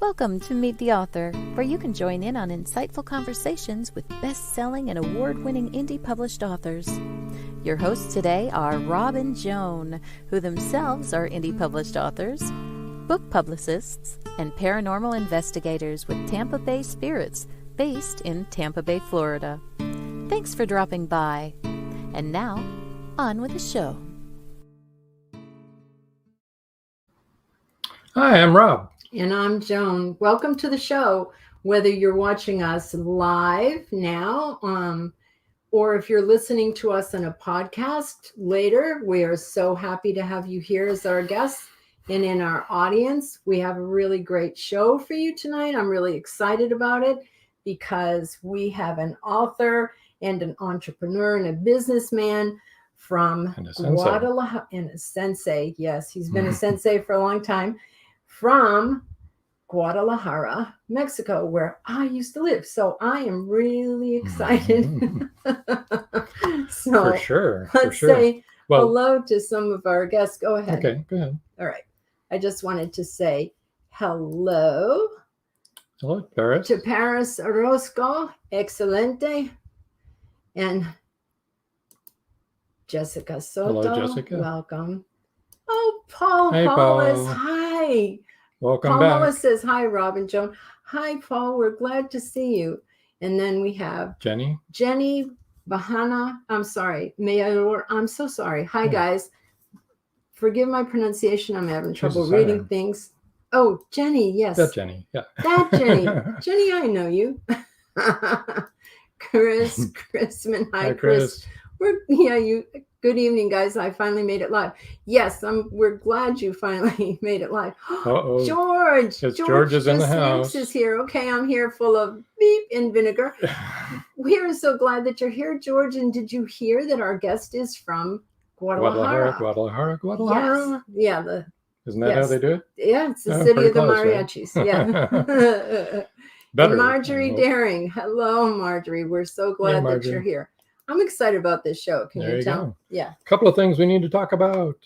Welcome to Meet the Author, where you can join in on insightful conversations with best-selling and award-winning indie published authors. Your hosts today are Rob and Joan, who themselves are indie published authors, book publicists, and paranormal investigators with Tampa Bay Spirits, based in Tampa Bay, Florida. Thanks for dropping by. And now, on with the show. Hi, I'm Rob. And I'm Joan. Welcome to the show, whether you're watching us live now, or if you're listening to us on a podcast later. We are so happy to have you here as our guests and in our audience. We have a really great show for you tonight. I'm really excited about it because we have an author and an entrepreneur and a businessman from Guadalajara, and a sensei. Yes, he's been a sensei for a long time, from Guadalajara, Mexico, where I used to live. So I am really excited. For sure. Let's say hello to some of our guests. Go ahead. Okay, go ahead. All right. I just wanted to say hello. Hello, Paris. To Paris Orozco, excelente. And Jessica Soto. Hello, Jessica. Welcome. Oh, Paul Hey, Hollis. Paul. Hi. Welcome Paul back. Hollis says, hi, Rob and Joan. Hi, Paul. We're glad to see you. And then we have Jenny Bahana. I'm sorry. I'm so sorry. Hi, guys. Forgive my pronunciation. I'm having trouble reading things. Oh, Jenny. Yes. That Jenny. Yeah. That Jenny. Jenny, I know you. Chris Chrisman. Hi, Chris. Good evening, guys. I finally made it live. Yes, we're glad you finally made it live. George. George is in the house. Is here. Okay, I'm here full of beef and vinegar. We are so glad that you're here, George. And did you hear that our guest is from Guadalajara? Guadalajara. Yes. Yeah. Isn't that how they do it? Yeah, it's the city of the mariachis. Right? Yeah. And Marjorie Daring. Hello, Marjorie. We're so glad that you're here. I'm excited about this show. Can you tell? Go. Yeah. A couple of things we need to talk about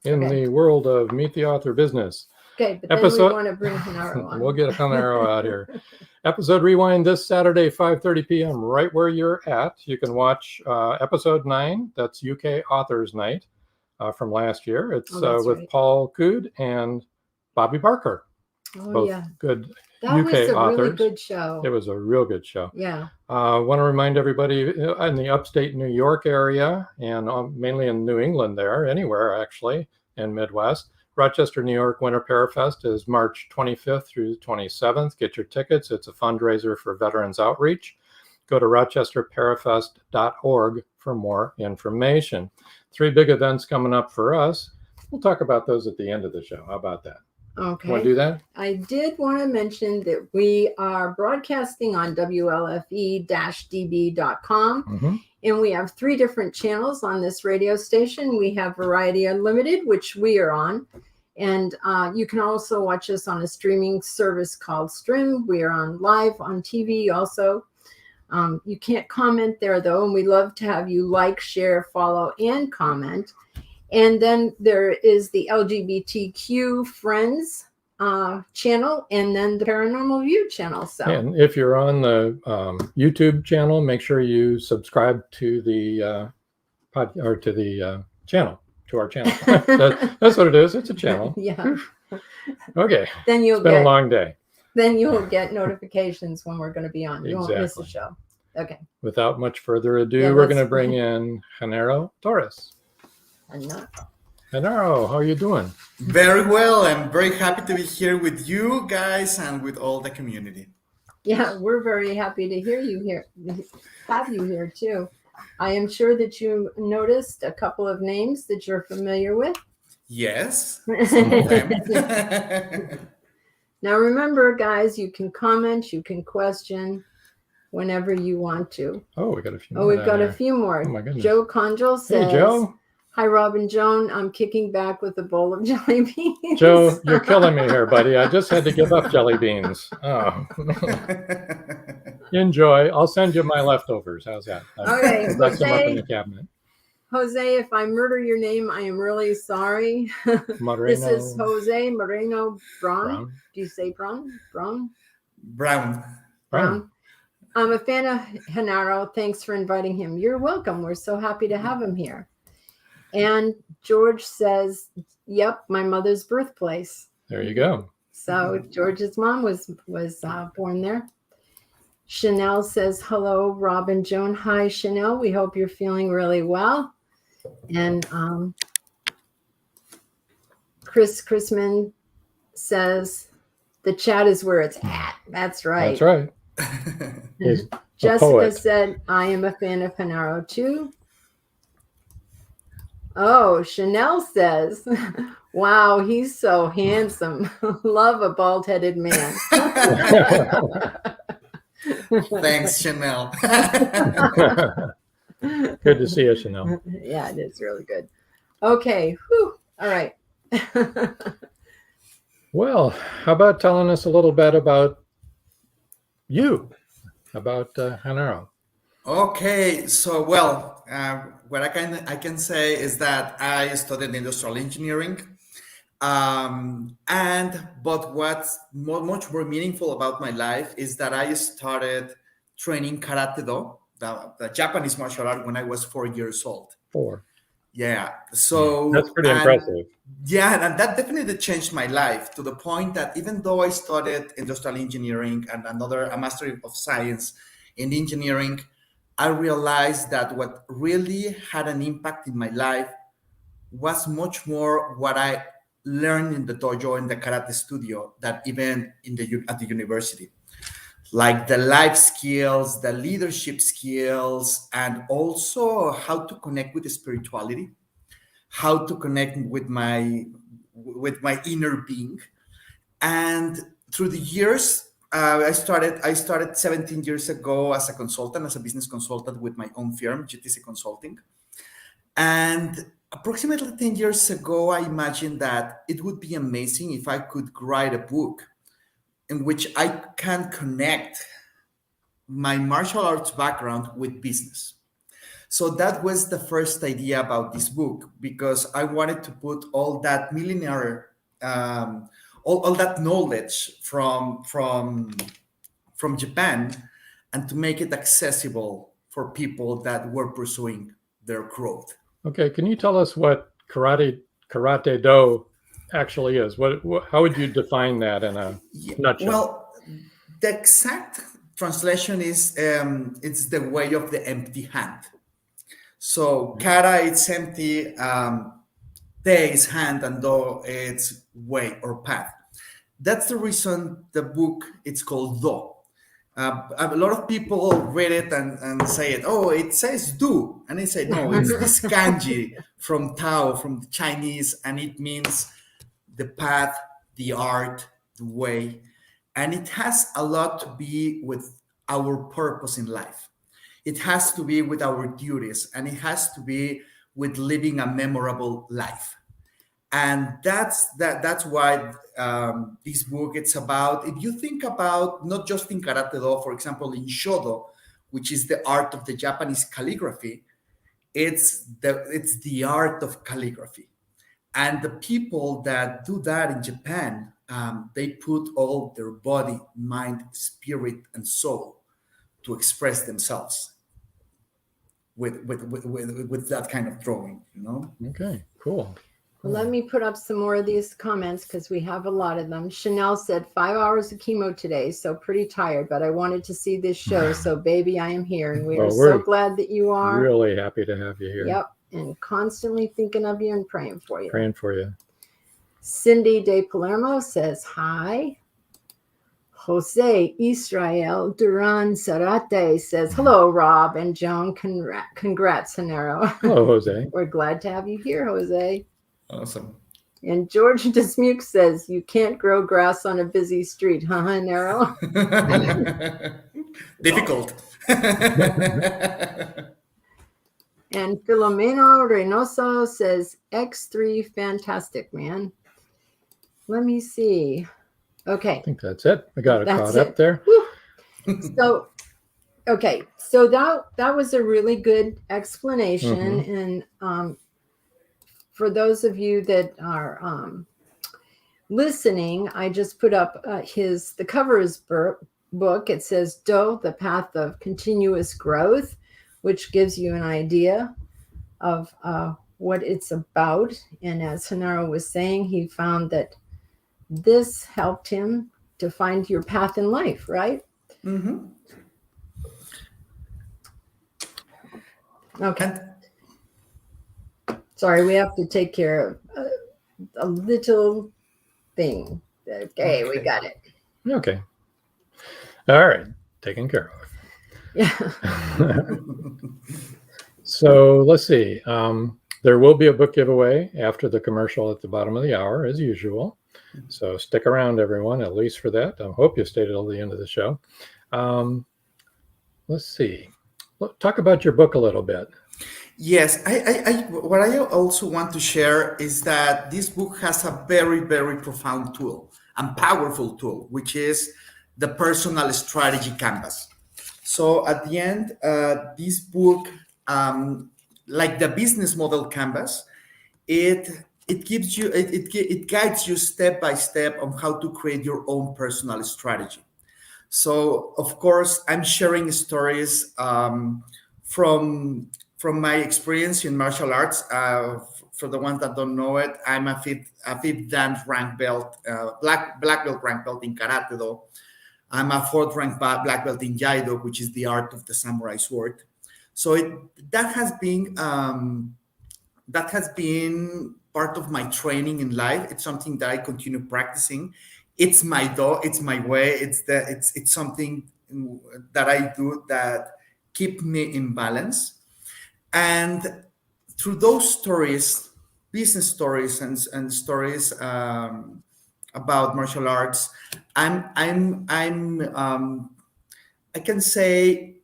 in the world of Meet the Author business. Okay, but then we want to bring Genaro on. We'll get Genaro out here. Episode Rewind this Saturday, 5:30 p.m., right where you're at. You can watch episode 9. That's UK Authors Night from last year. It's with Paul Cood and Bobby Barker. Both good that UK was a authors. Really good show. It was a real good show. Yeah. Want to remind everybody in the upstate New York area and mainly in New England there, anywhere actually, in Midwest. Rochester, New York Winter Parafest is March 25th through 27th. Get your tickets. It's a fundraiser for Veterans Outreach. Go to rochesterparafest.org for more information. 3 big events coming up for us. We'll talk about those at the end of the show. How about that? Okay. Want to do that? I did want to mention that we are broadcasting on WLFE-DB.com. And we have 3 different channels on this radio station. We have Variety Unlimited, which we are on. And you can also watch us on a streaming service called Stream. We are on live on TV also. You can't comment there, though. And we love to have you like, share, follow, and comment. And then there is the LGBTQ Friends channel, and then the Paranormal View channel. So, and if you're on the YouTube channel, make sure you subscribe to the channel, to our channel. That's what it is. It's a channel. Yeah. Okay. Then it's been a long day. Then you'll get notifications when we're going to be on. You won't miss the show. Okay. Without much further ado, we're going to bring in GENARO Torres. Genaro, how are you doing? Very well. I'm very happy to be here with you guys and with all the community. Yeah, we're very happy to have you here too. I am sure that you noticed a couple of names that you're familiar with. Yes, some of them. Now remember, guys, you can comment, you can question whenever you want to. Oh, we got a few more. Oh, we've got a few more. Oh my goodness. Joe Conjal says, hey, Joe. Hi, Rob and Joan. I'm kicking back with a bowl of jelly beans. Joe, you're killing me here, buddy. I just had to give up jelly beans. Oh. Enjoy. I'll send you my leftovers. How's that? Okay. Left them up in the cabinet. Jose, if I murder your name, I am really sorry. Moreno. This is Jose Moreno Braun. Brown. Do you say Braun? Braun? Brown. Brown. I'm a fan of Genaro. Thanks for inviting him. You're welcome. We're so happy to have him here. And George says, yep, my mother's birthplace. There you go. So George's mom was born there. Chanel says, hello, Rob and Joan. Hi, Chanel. We hope you're feeling really well. And Chris Chrisman says, the chat is where it's at. That's right. That's right. He's a Jessica poet. said, I am a fan of Genaro too. Oh, Chanel says, wow, he's so handsome. Love a bald-headed man. Thanks, Chanel. Good to see you, Chanel. Yeah, it is really good. Okay. Whew. All right. Well, how about telling us a little bit about you, about Genaro? Okay, so well, what I can say is that I studied industrial engineering, but what's much more meaningful about my life is that I started training karate do, the Japanese martial art, when I was 4 years old. 4. Yeah, so That's pretty impressive. Yeah, and that definitely changed my life to the point that even though I studied industrial engineering and a master of science in engineering, I realized that what really had an impact in my life was much more what I learned in the dojo and the karate studio than even at the university. Like the life skills, the leadership skills, and also how to connect with the spirituality, how to connect with my inner being. And through the years, I started 17 years ago as a consultant, as a business consultant with my own firm, GTC Consulting. And approximately 10 years ago, I imagined that it would be amazing if I could write a book in which I can connect my martial arts background with business. So that was the first idea about this book, because I wanted to put all that millennial, all that knowledge from Japan, and to make it accessible for people that were pursuing their growth. Okay, can you tell us what karate do actually is? How would you define that in a nutshell? Well, the exact translation is it's the way of the empty hand. So kara, it's empty, te is hand, and do, it's way or path. That's the reason the book, it's called do. A lot of people read it and say it, oh, it says do. And I say, no, it's this kanji from Tao, from the Chinese, and it means the path, the art, the way. And it has a lot to be with our purpose in life. It has to be with our duties, and it has to be with living a memorable life. And that's why this book, it's about, if you think about not just in karate do, for example, in shodo, which is the art of the Japanese calligraphy, it's the art of calligraphy. And the people that do that in Japan, they put all their body, mind, spirit, and soul to express themselves with that kind of drawing, you know? Okay, cool. Let me put up some more of these comments because we have a lot of them. Chanel said 5 hours of chemo today, so pretty tired, but I wanted to see this show. So baby, I am here, and we are so glad that you are. Really happy to have you here. Yep, and constantly thinking of you and praying for you. Praying for you. Cindy de Palermo says hi. Jose Israel Duran Zarate says, hello, Rob and Joan. Congrats, Genaro. Hello, Jose. We're glad to have you here, Jose. Awesome. And George Dismuke says, you can't grow grass on a busy street, huh, Genaro? Difficult. And Filomeno Reynoso says, X3, fantastic, man. Let me see. Okay. I think that's it. I got it caught up there. So, Okay, so that was a really good explanation, and for those of you that are listening, I just put up the cover of his book. It says "Dough: The Path of Continuous Growth," which gives you an idea of what it's about. And as Genaro was saying, he found that this helped him to find your path in life, right? Mm-hmm. Okay. And sorry, we have to take care of a little thing. Okay, we got it. Okay. All right. Taken care of. Yeah. So let's see. There will be a book giveaway after the commercial at the bottom of the hour, as usual. So stick around, everyone, at least for that. I hope you stayed till the end of the show. Let's see. Talk about your book a little bit. Yes, what I also want to share is that this book has a very, very profound tool and powerful tool, which is the personal strategy canvas. So at the end, this book, like the business model canvas, it gives you it guides you step by step on how to create your own personal strategy. So of course, I'm sharing stories from my experience in martial arts. For the ones that don't know it, I'm a fifth dan rank belt, black belt rank belt in karate do. I'm a fourth rank black belt in Jaido, which is the art of the samurai sword. So that has been part of my training in life. It's something that I continue practicing. It's my it's my way. It's something that I do that keep me in balance. And through those stories, business stories and stories about martial arts, I can say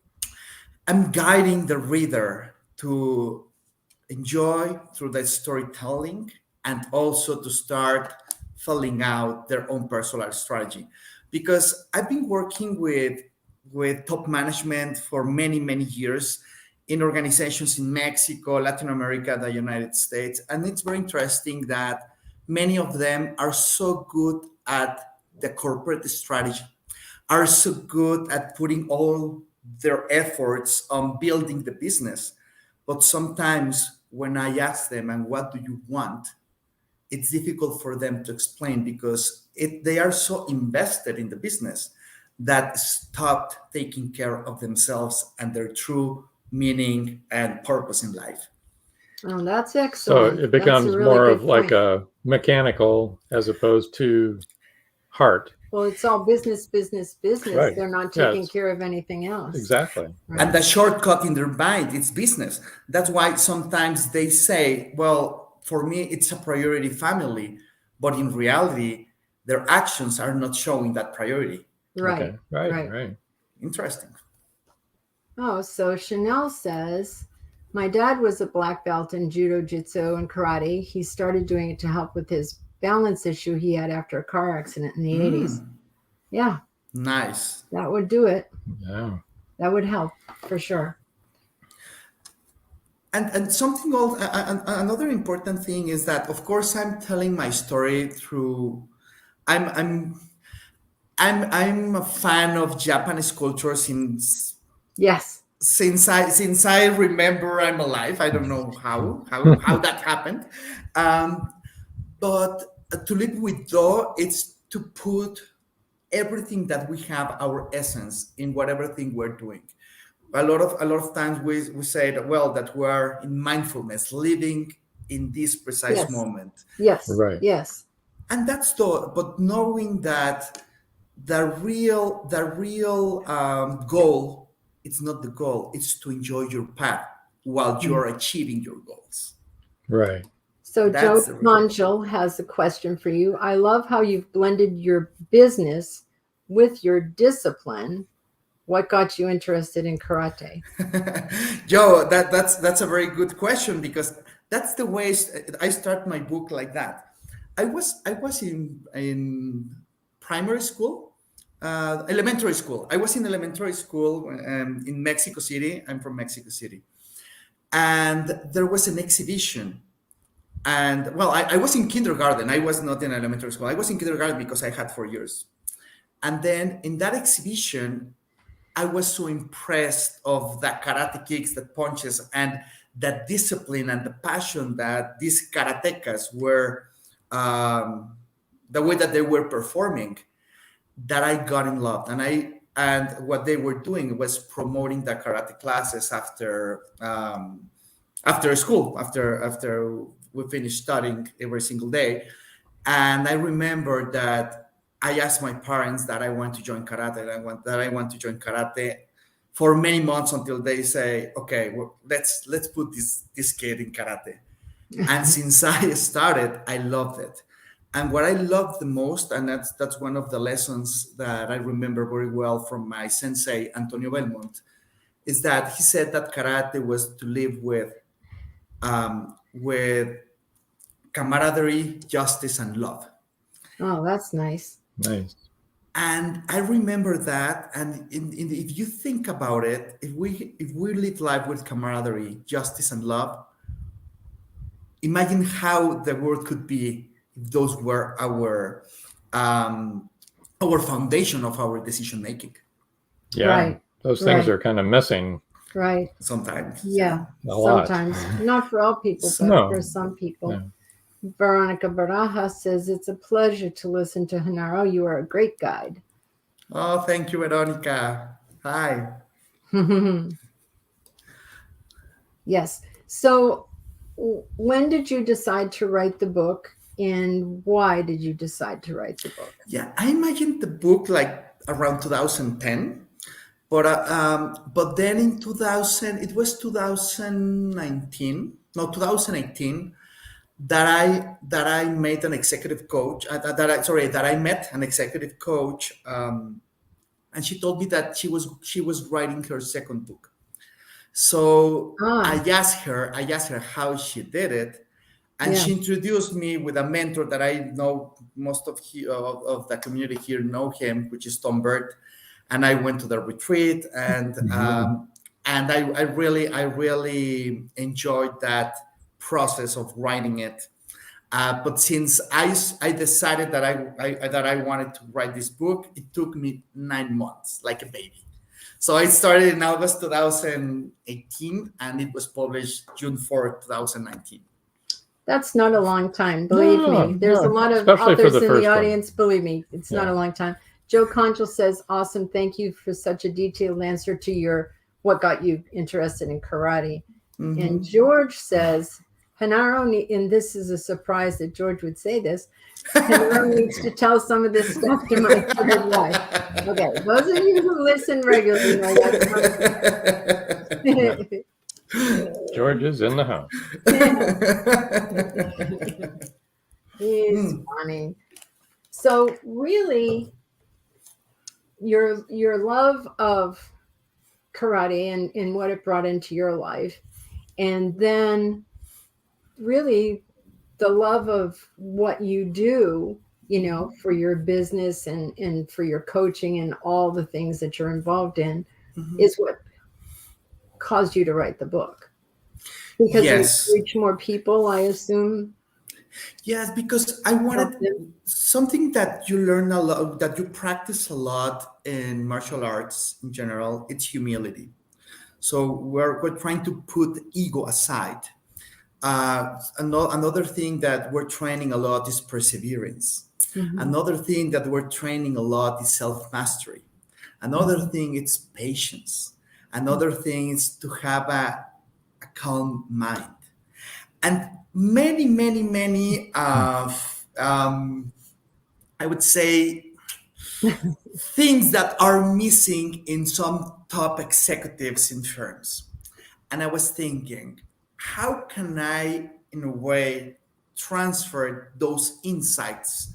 I'm guiding the reader to enjoy through that storytelling and also to start filling out their own personal strategy. Because I've been working with top management for many years in organizations in Mexico, Latin America, the United States. And it's very interesting that many of them are so good at the corporate strategy, are so good at putting all their efforts on building the business. But sometimes when I ask them, and what do you want? It's difficult for them to explain because they are so invested in the business that stopped taking care of themselves and their true meaning and purpose in life. Oh, that's excellent. So it becomes really more of point. like a mechanical as opposed to heart. Well, it's all business. Right. They're not taking care of anything else. Exactly. Right. And the shortcut in their mind, it's business. That's why sometimes they say, well, for me, it's a priority family. But in reality, their actions are not showing that priority. Right. Okay. Right. Interesting. Oh, so Chanel says, my dad was a black belt in judo, jitsu, and karate. He started doing it to help with his balance issue he had after a car accident in the 80s. Yeah. Nice. That would do it. Yeah. That would help for sure. And something else, another important thing is that, of course, I'm telling my story through. I'm a fan of Japanese culture since I remember I'm alive. I don't know how that happened, but to live with Do, it's to put everything that we have, our essence, in whatever thing we're doing. A lot of times we say that, well, that we're in mindfulness, living in this precise moment. Yes. Right. Yes. And that's but knowing that the real goal, it's not the goal, it's to enjoy your path while you're achieving your goals. Right. So Joe Manchel has a question for you. I love how you've blended your business with your discipline. What got you interested in karate? Joe, that's a very good question, because that's the way I start my book like that. I was in primary school elementary school. I was in elementary school in Mexico City. I'm from Mexico City. And there was an exhibition. And well, I was in kindergarten. I was not in elementary school. I was in kindergarten because I had 4 years. And then in that exhibition, I was so impressed of the karate kicks, the punches, and that discipline and the passion that these karatekas were, the way that they were performing, that I got in love. And what they were doing was promoting the karate classes after school, after we finished studying every single day. And I remember that I asked my parents that I want to join karate, that I want to join karate for many months until they say, okay, well, let's put this kid in karate. And since I started, I loved it. And what I loved the most, and that's one of the lessons that I remember very well from my sensei, Antonio Belmont, is that he said that karate was to live with camaraderie, justice, and love. Oh, that's nice. Nice. And I remember that. And if you think about it, if we live life with camaraderie, justice, and love, imagine how the world could be if those were our foundation of our decision making. Yeah, Right. those things are kind of missing. Right. Sometimes. Yeah. A lot. Sometimes. Not for all people, but No. for some people. Yeah. Veronica Baraja says, it's a pleasure to listen to Genaro. You are a great guide. Oh, thank you, Veronica. Hi. Yes. So when did you decide to write the book, and why did you decide to write the book? Yeah, I imagined the book like around 2010. But then in 2018, that I met an executive coach. That I met an executive coach, and she told me that she was writing her second book. So I asked her how she did it, and she introduced me with a mentor that I know most of the community here know him, which is Tom Burt. And I went to the retreat, and I really enjoyed that process of writing it. But since I decided that I wanted to write this book, it took me 9 months, like a baby. So I started in August 2018, and it was published June 4th, 2019. That's not a long time, believe me. There's a lot of especially for authors the in first the one. audience. Believe me, it's not a long time. Joe Conchel says, awesome. Thank you for such a detailed answer to what got you interested in karate. Mm-hmm. And George says, Genaro, and this is a surprise that George would say this, Genaro needs to tell some of this stuff to my third wife. Okay, those of you who listen regularly know that. George is in the house. He's funny. So really, your love of karate and what it brought into your life, and then really the love of what you do, for your business and for your coaching and all the things that you're involved in, is what caused you to write the book. Because you reach more people, I assume. Yes, because I wanted something that you learn a lot, that you practice a lot in martial arts in general. It's humility. So we're trying to put ego aside. Another thing that we're training a lot is perseverance. Another thing that we're training a lot is self-mastery. Another thing is patience. Another thing is to have a calm mind. And many I would say things that are missing in some top executives in firms. And I was thinking, how can I, in a way, transfer those insights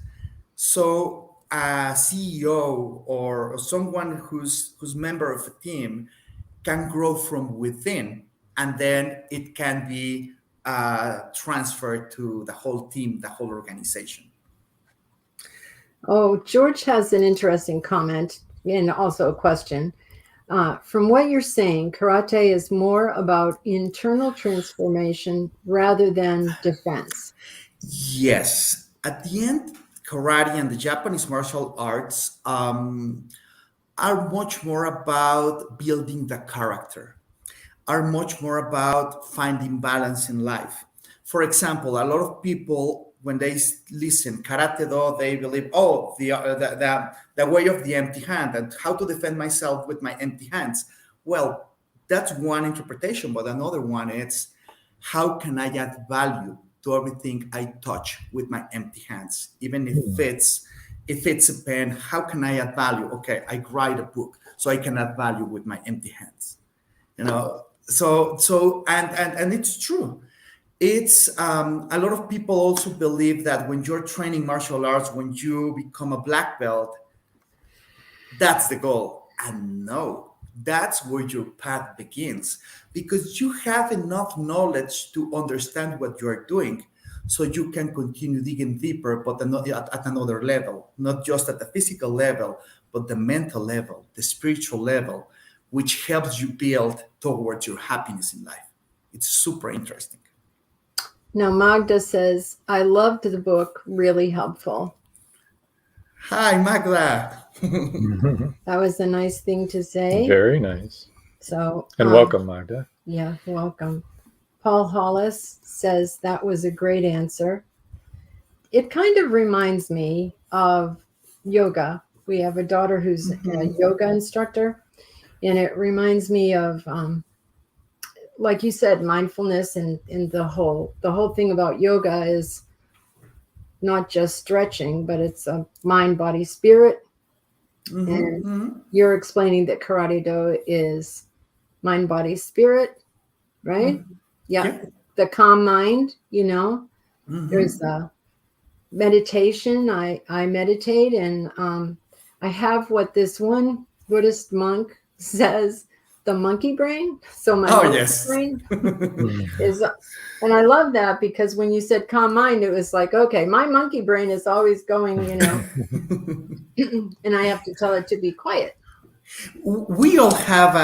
so a CEO or someone who's member of a team can grow from within, and then it can be transferred to the whole team, the whole organization. Oh, George has an interesting comment and also a question. From what you're saying, karate is more about internal transformation rather than defense. Yes. At the end, karate and the Japanese martial arts are much more about building the character, are much more about finding balance in life. For example, a lot of people, when they listen karate do, they believe, oh, the way of the empty hand and how to defend myself with my empty hands. Well, that's one interpretation, but another one is how can I add value to everything I touch with my empty hands, even if it's a pen. How can I add value? Okay, I write a book, so I can add value with my empty hands. And it's true. It's a lot of people also believe that when you're training martial arts, when you become a black belt, that's the goal. And no, that's where your path begins, because you have enough knowledge to understand what you are doing, so you can continue digging deeper, but at another level, not just at the physical level, but the mental level, the spiritual level, which helps you build towards your happiness in life. It's super interesting. Now, Magda says, I loved the book, really helpful. Hi, Magda. That was a nice thing to say. Very nice. So, And welcome, Magda. Yeah, welcome. Paul Hollis says that was a great answer. It kind of reminds me of yoga. We have a daughter who's a yoga instructor, and it reminds me of, like you said, mindfulness, and the whole thing about yoga is not just stretching, but it's a mind, body, spirit. And you're explaining that karate do is mind, body, spirit, right? Yeah. The calm mind, there's a meditation. I meditate, and I have what this one Buddhist monk says, the monkey brain. So my brain is, and I love that, because when you said calm mind, it was like, okay, my monkey brain is always going, and I have to tell it to be quiet. We all have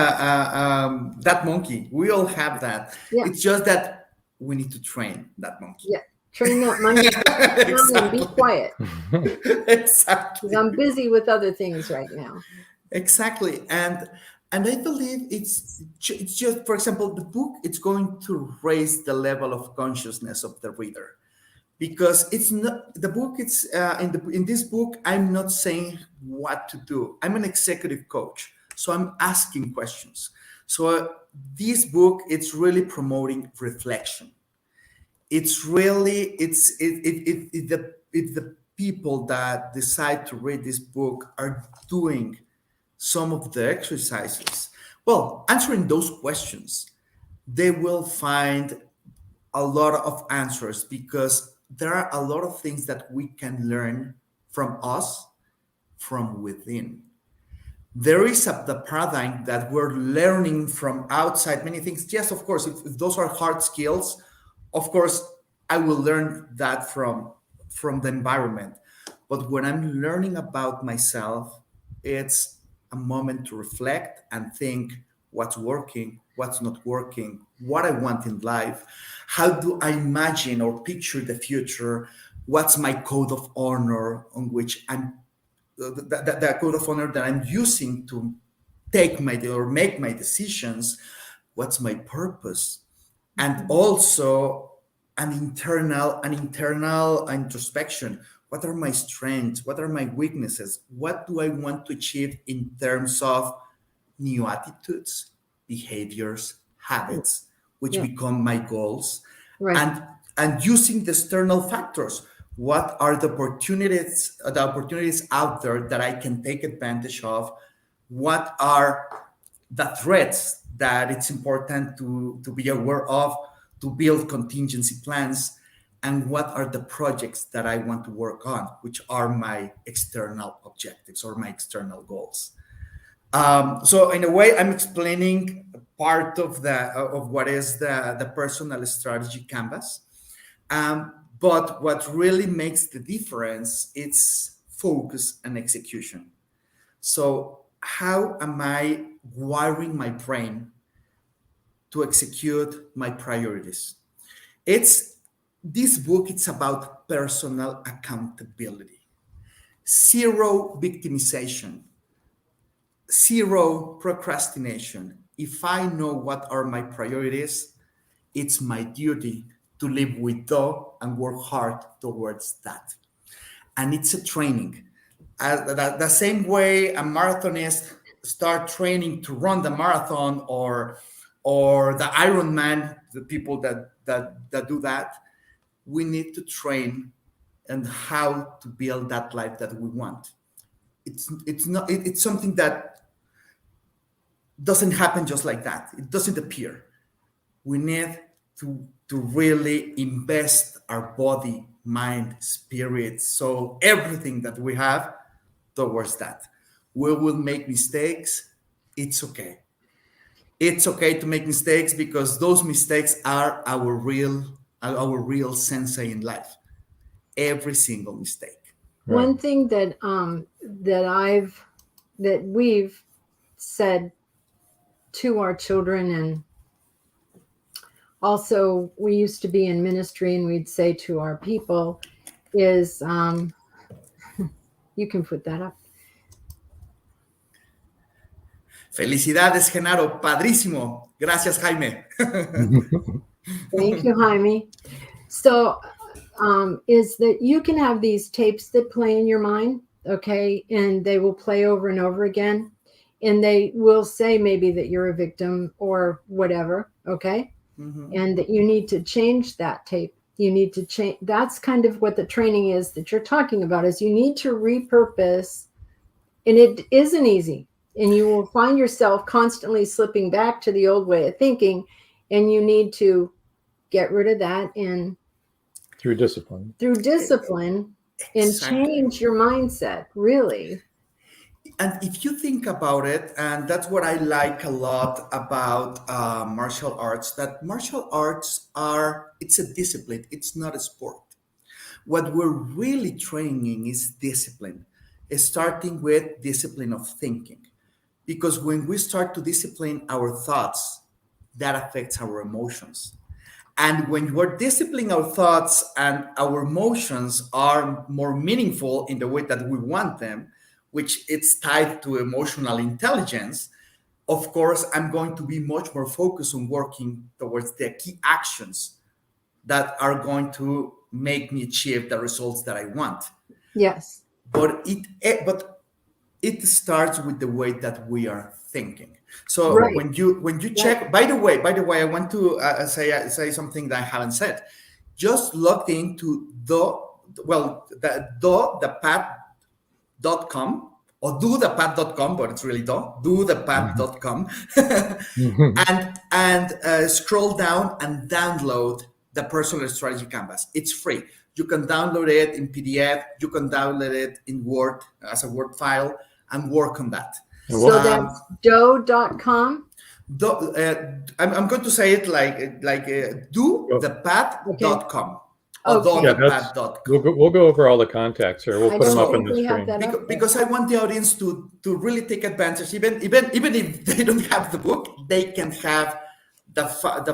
that monkey. We all have that. Yeah. It's just that we need to train that monkey. Yeah. Train that monkey. Exactly. And be quiet. Exactly. Because I'm busy with other things right now. Exactly. And I believe it's just, for example, the book, it's going to raise the level of consciousness of the reader, because it's not the book. It's in this book, I'm not saying what to do. I'm an executive coach, so I'm asking questions. So this book, it's really promoting reflection. It's really the people that decide to read this book are doing some of the exercises. Well, answering those questions, they will find a lot of answers, because there are a lot of things that we can learn from us, from within. There is the paradigm that we're learning from outside many things. Yes, of course, if those are hard skills, of course, I will learn that from the environment. But when I'm learning about myself, it's a moment to reflect and think what's working, what's not working, what I want in life, how do I imagine or picture the future, what's my code of honor on which I'm the code of honor that I'm using to make my decisions, what's my purpose, and also an internal introspection. What are my strengths? What are my weaknesses? What do I want to achieve in terms of new attitudes, behaviors, habits, which become my goals, right. and using the external factors. What are the opportunities out there that I can take advantage of? What are the threats that it's important to be aware of, to build contingency plans? And what are the projects that I want to work on, which are my external objectives or my external goals? So in a way, I'm explaining part of what is the personal strategy canvas. But what really makes the difference, it's focus, and execution. So how am I wiring my brain to execute my priorities? This book, it's about personal accountability. Zero victimization, zero procrastination. If I know what are my priorities, it's my duty to live with thought and work hard towards that. And it's a training. The same way a marathonist start training to run the marathon or the Ironman, the people that do that, we need to train and how to build that life that we want. It's something that doesn't happen just like that. It doesn't appear. We need to really invest our body, mind, spirit, so everything that we have towards that. We will make mistakes. It's okay. It's okay to make mistakes because those mistakes are our real sensei in life. Every single mistake. Right. One thing that we've said to our children, and also we used to be in ministry and we'd say to our people is, you can put that up. Felicidades, Genaro. Padrísimo. Gracias, Jaime. Thank you, Jaime. So, is that you can have these tapes that play in your mind, okay? And they will play over and over again. And they will say maybe that you're a victim or whatever, okay? Mm-hmm. And that you need to change that tape. You need to change. That's kind of what the training is that you're talking about, is you need to repurpose. And it isn't easy. And you will find yourself constantly slipping back to the old way of thinking. And you need to get rid of that and through discipline and change your mindset, really. And if you think about it, and that's what I like a lot about martial arts, that martial arts it's a discipline. It's not a sport. What we're really training is discipline, starting with discipline of thinking. Because when we start to discipline our thoughts, that affects our emotions. And when we're disciplining our thoughts and our emotions are more meaningful in the way that we want them, which it's tied to emotional intelligence, of course, I'm going to be much more focused on working towards the key actions that are going to make me achieve the results that I want. Yes. But it starts with the way that we are thinking. So right. when you check, right. by the way, I want to say something that I haven't said. Just log into thepath.com or dothepath.com, but it's really dothepath.com, and scroll down and download the personal strategy canvas. It's free. You can download it in PDF. You can download it in Word as a Word file and work on that. So that's do.com? I'm going to say it like dothepath.com. We'll go over all the contacts here. We'll put them up on the screen. Because I want the audience to really take advantage. Even if they don't have the book, they can have the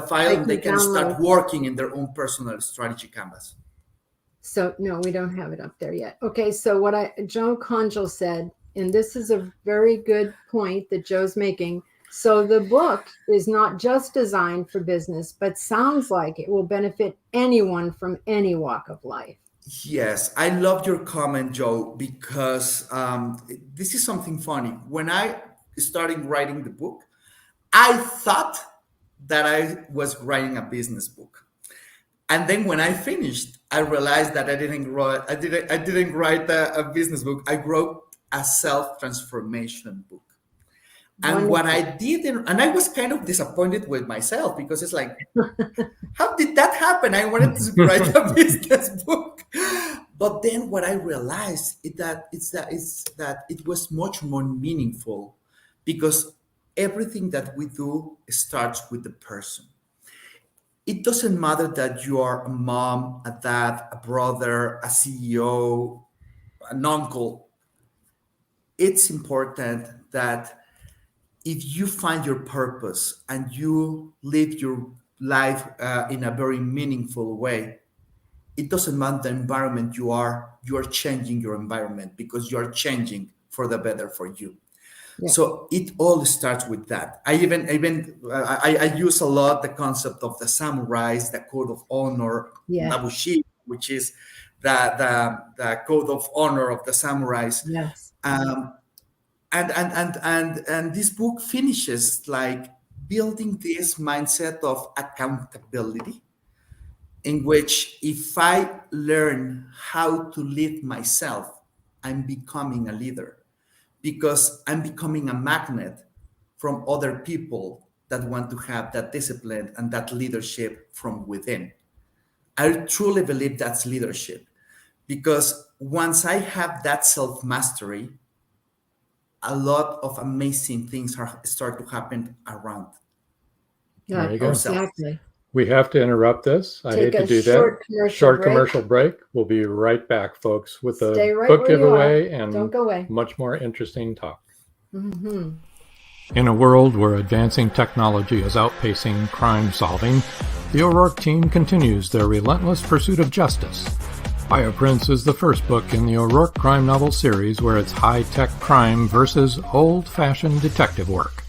file and they can start working in their own personal strategy canvas. So no, we don't have it up there yet. Okay, so what Joe Conjal said, and this is a very good point that Joe's making. So the book is not just designed for business, but sounds like it will benefit anyone from any walk of life. Yes, I love your comment, Joe, because this is something funny. When I started writing the book, I thought that I was writing a business book. And then when I finished, I realized that I didn't write a business book. I wrote a self-transformation book. And what I did, and I was kind of disappointed with myself because it's like, how did that happen? I wanted to write a business book. But then what I realized is that it was much more meaningful because everything that we do starts with the person. It doesn't matter that you are a mom, a dad, a brother, a CEO, an uncle, it's important that if you find your purpose and you live your life in a very meaningful way, it doesn't matter the environment you are changing your environment because you are changing for the better for you. Yeah. So it all starts with that. I use a lot the concept of the samurais, the code of honor, Nabushi, which is the code of honor of the samurais. Yes. And this book finishes like building this mindset of accountability, in which if I learn how to lead myself, I'm becoming a leader, because I'm becoming a magnet from other people that want to have that discipline and that leadership from within. I truly believe that's leadership, because once I have that self-mastery, a lot of amazing things start to happen around. Yeah, there you go. Exactly. We have to interrupt this. I hate to do that. Short commercial break. We'll be right back, folks, with a book giveaway and much more interesting talk. Mm-hmm. In a world where advancing technology is outpacing crime solving, the O'Rourke team continues their relentless pursuit of justice. Bioprints is the first book in the O'Rourke crime novel series where it's high-tech crime versus old-fashioned detective work.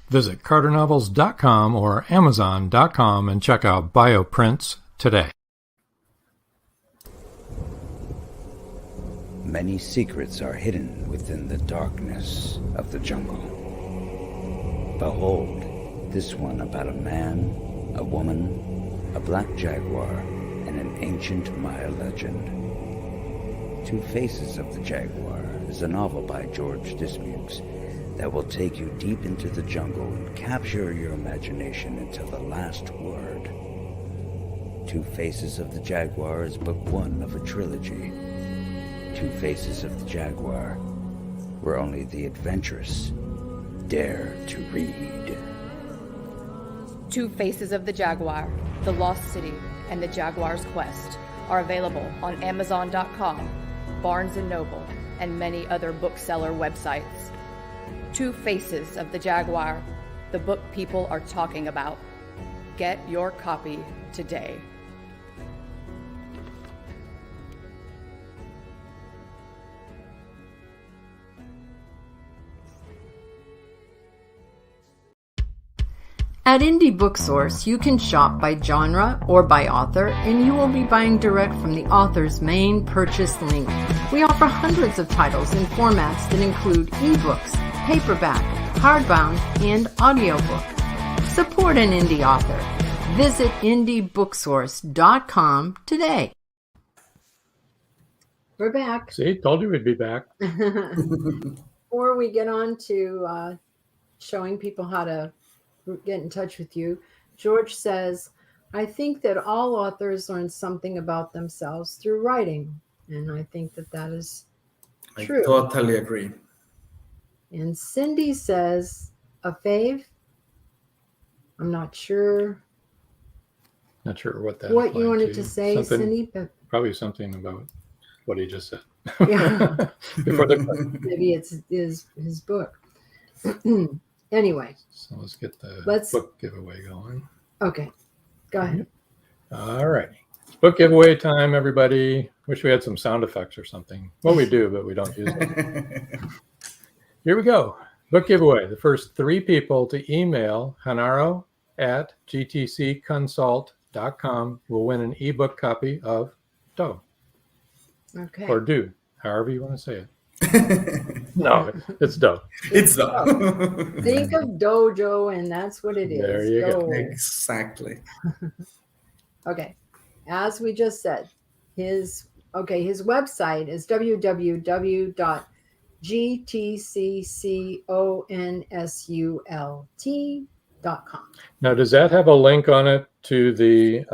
Visit carternovels.com or amazon.com and check out Bioprints today. Many secrets are hidden within the darkness of the jungle. Behold, this one about a man, a woman, a black jaguar, and an ancient Maya legend. Two Faces of the Jaguar is a novel by George Dismukes that will take you deep into the jungle and capture your imagination until the last word. Two Faces of the Jaguar is book one of a trilogy. Two Faces of the Jaguar, where only the adventurous dare to read. Two Faces of the Jaguar, The Lost City, and The Jaguar's Quest are available on Amazon.com, Barnes & Noble, and many other bookseller websites. Two Faces of the Jaguar, the book people are talking about. Get your copy today. At Indie Booksource, you can shop by genre or by author, and you will be buying direct from the author's main purchase link. We offer hundreds of titles in formats that include ebooks, paperback, hardbound, and audiobook. Support an indie author. Visit indiebooksource.com today. We're back. See, told you we'd be back. Before we get on to showing people how to get in touch with you, George says, I think that all authors learn something about themselves through writing. And I think that that is true. I totally agree. And Cindy says, a fave? I'm not sure. Not sure what that what you wanted to say, Cindy, but probably something about what he just said. Yeah. Before the maybe it's his book. Anyway. So let's get the book giveaway going. Okay. Go ahead. All righty. It's book giveaway time, everybody. Wish we had some sound effects or something. Well, we do, but we don't use them. Here we go. Book giveaway. The first 3 people to email genaro@gtcconsult.com will win an ebook copy of Doe. Okay. Or Do, however you want to say it. No, it's Doe. It's Doe. Think of dojo, and that's what it is. There you go. Exactly. Okay. As we just said, his website is www.gtcconsult.com. Now, does that have a link on it to the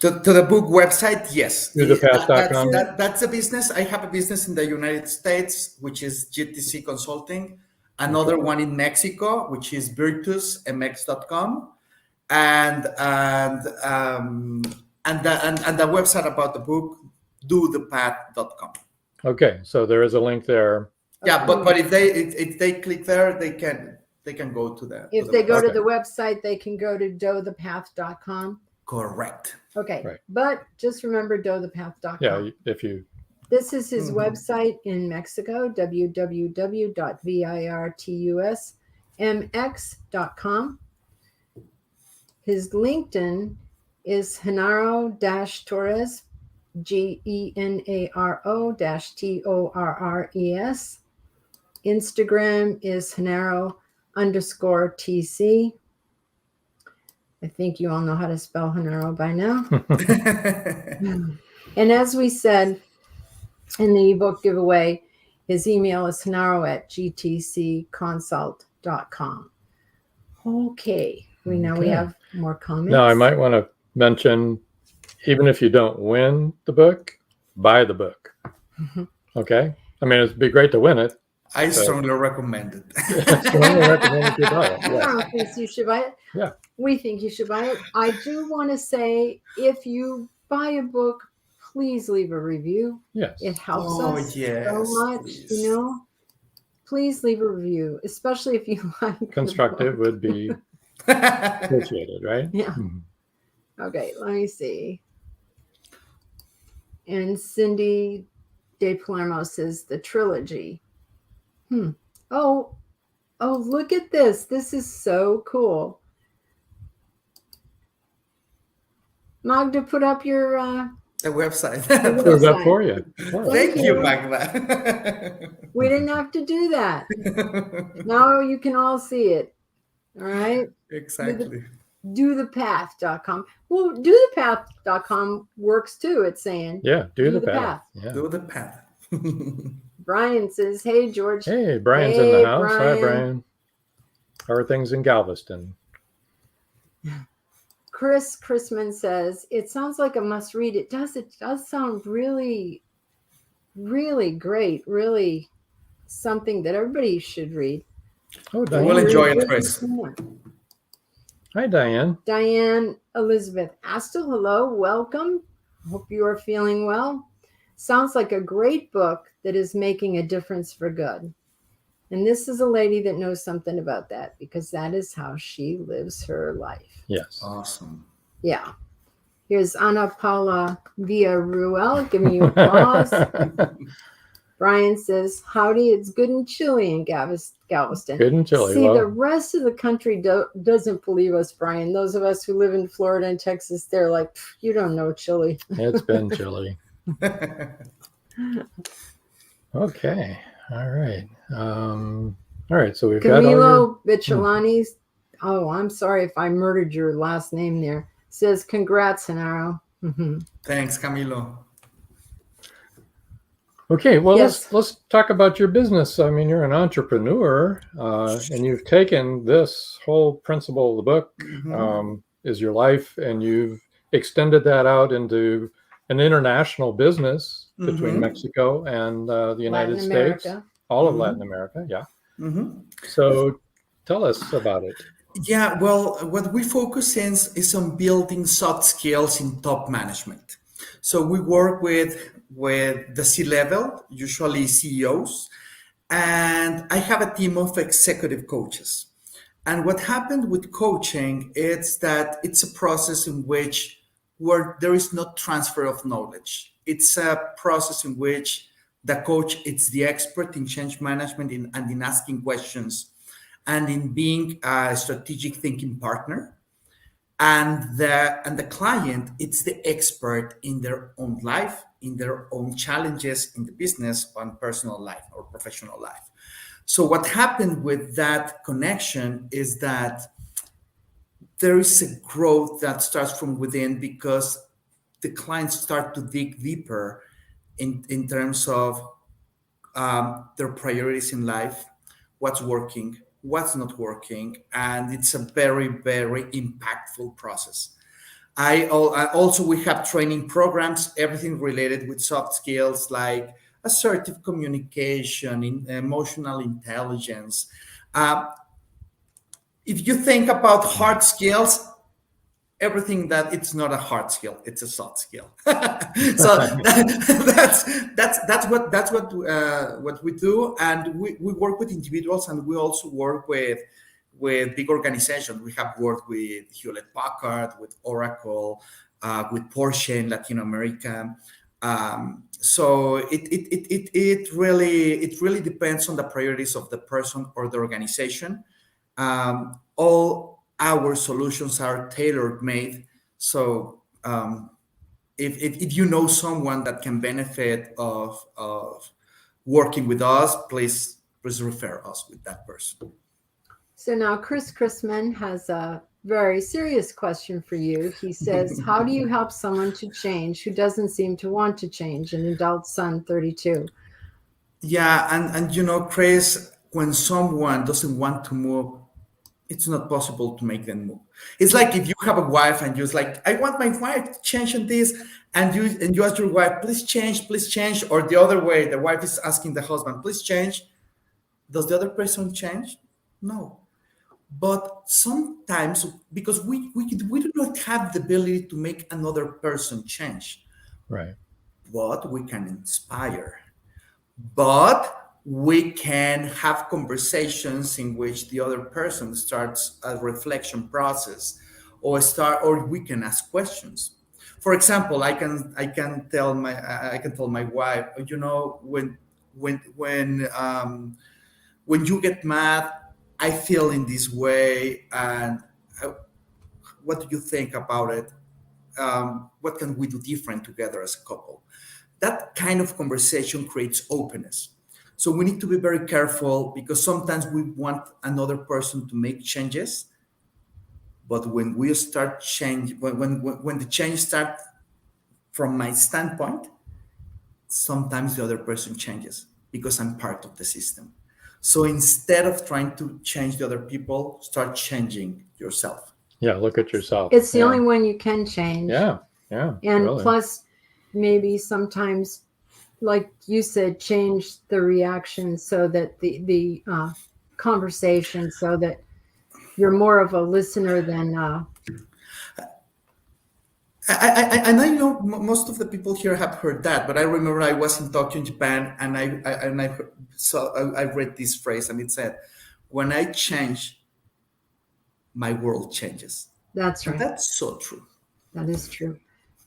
to the book website? Yes. ToThePath.com. That's a business. I have a business in the United States, which is GTC Consulting. Another one in Mexico, which is virtusmx.com, and the website about the book, dothepath.com. Okay, so there is a link there. Yeah, but if they click there, they can go to that. If they go to Okay. the website, they can go to dothepath.com. Correct. Okay. Right. But just remember dothepath.com. Yeah, if you This is his website in Mexico, www.virtusmx.com. His LinkedIn is Genaro-Torres, GENARO-TORRES. Instagram is Genaro_TC. I think you all know how to spell Genaro by now. And as we said in the ebook giveaway, his email is genaro@gtcconsult.com. Okay. We Okay. have more comments. Now, I might want to mention, even if you don't win the book, buy the book. Okay? I mean, it'd be great to win it. I strongly recommend it. Strongly recommend you buy it. Yes. Everyone thinks you should buy it. Yeah. We think you should buy it. I do want to say, if you buy a book, please leave a review. Yes. It helps Oh, us yes, so much, please. you know. Please leave a review, especially if you like the Constructive book. would be appreciated, right? Yeah. Mhm. Okay, let me see. And Cindy De Palermo says the trilogy. Oh, look at this. This is so cool. Magda, put up your The website. Put it up for you. Thank you, you. Magda. We didn't have to do that. Now you can all see it. All right. Exactly. dothepath.com. Well, dothepath.com works too, it's saying. Yeah, do the the path. Yeah. Do the path. Brian says, hey, George. Hey, Brian's in Hey, the house. Hi, Brian. Brian. How are things in Galveston? Chris Chrisman says, it sounds like a must read. It does sound really, really great. Really something that everybody should read. Oh, We Diane. will enjoy it, Chris. Hi, Diane. Diane Elizabeth Astle, hello, welcome. Hope you are feeling well. Sounds like a great book that is making a difference for good. And this is a lady that knows something about that, because that is how she lives her life. Yes. Awesome. Yeah. Here's Ana Paula Villarruel giving you applause. Brian says, howdy, it's good and chilly in Galveston. Good and chilly. See, Well, the rest of the country doesn't believe us, Brian. Those of us who live in Florida and Texas, they're like, you don't know chilly. it's been chilly. Okay. All right. All right. So we've got all your... Camilo Bicciolani, oh, I'm sorry if I murdered your last name there, says, congrats, Genaro. Thanks, Camilo. Okay, well, Yes. let's talk about your business. I mean, you're an entrepreneur, and you've taken this whole principle of the book, is your life, and you've extended that out into an international business between Mexico and the United Latin States, America. all of Latin America. Yeah. So tell us about it. Yeah, well, what we focus in is on building soft skills in top management. So we work with the C-level, usually CEOs, and I have a team of executive coaches. And what happened with coaching is that it's a process in which where there is no transfer of knowledge. It's a process in which the coach is the expert in change management and in asking questions and in being a strategic thinking partner. And the client, it's the expert in their own life, in their own challenges in the business, on personal life or professional life. So what happened with that connection is that there is a growth that starts from within because the clients start to dig deeper in terms of their priorities in life, what's working, what's not working, and it's a very, very impactful process. Also, we have training programs, everything related with soft skills like assertive communication, emotional intelligence. If you think about hard skills, everything that it's not a hard skill, it's a soft skill. So that's what we do, and we work with individuals, and we also work with big organizations. We have worked with Hewlett Packard, with Oracle, with Porsche in Latin America. So it really depends on the priorities of the person or the organization. All our solutions are tailor made. So if you know someone that can benefit of working with us, please refer us with that person. So now Chris Chrisman has a very serious question for you. He says, how do you help someone to change who doesn't seem to want to change? An adult son, 32. Yeah, and Chris, when someone doesn't want to move, it's not possible to make them move. It's like if you have a wife and you're like, I want my wife to change on this, and you ask your wife, please change, or the other way, the wife is asking the husband, please change. Does the other person change? No. But sometimes, because we do not have the ability to make another person change, Right. but we can inspire. But we can have conversations in which the other person starts a reflection process, or we can ask questions. For example, I can tell my wife, when you get mad, I feel in this way, and what do you think about it? What can we do different together as a couple? That kind of conversation creates openness. So we need to be very careful, because sometimes we want another person to make changes, but when we start change, when the change starts from my standpoint, sometimes the other person changes because I'm part of the system. So instead of trying to change the other people, start changing yourself. Yeah, look at yourself. It's the only one you can change. Yeah. And really. plus, maybe sometimes, like you said, change the reaction so that the conversation, so that you're more of a listener than I know most of the people here have heard that, but I remember I was in Tokyo, in Japan, and I read this phrase, and it said, "When I change, my world changes." That's right. And that's so true. That is true.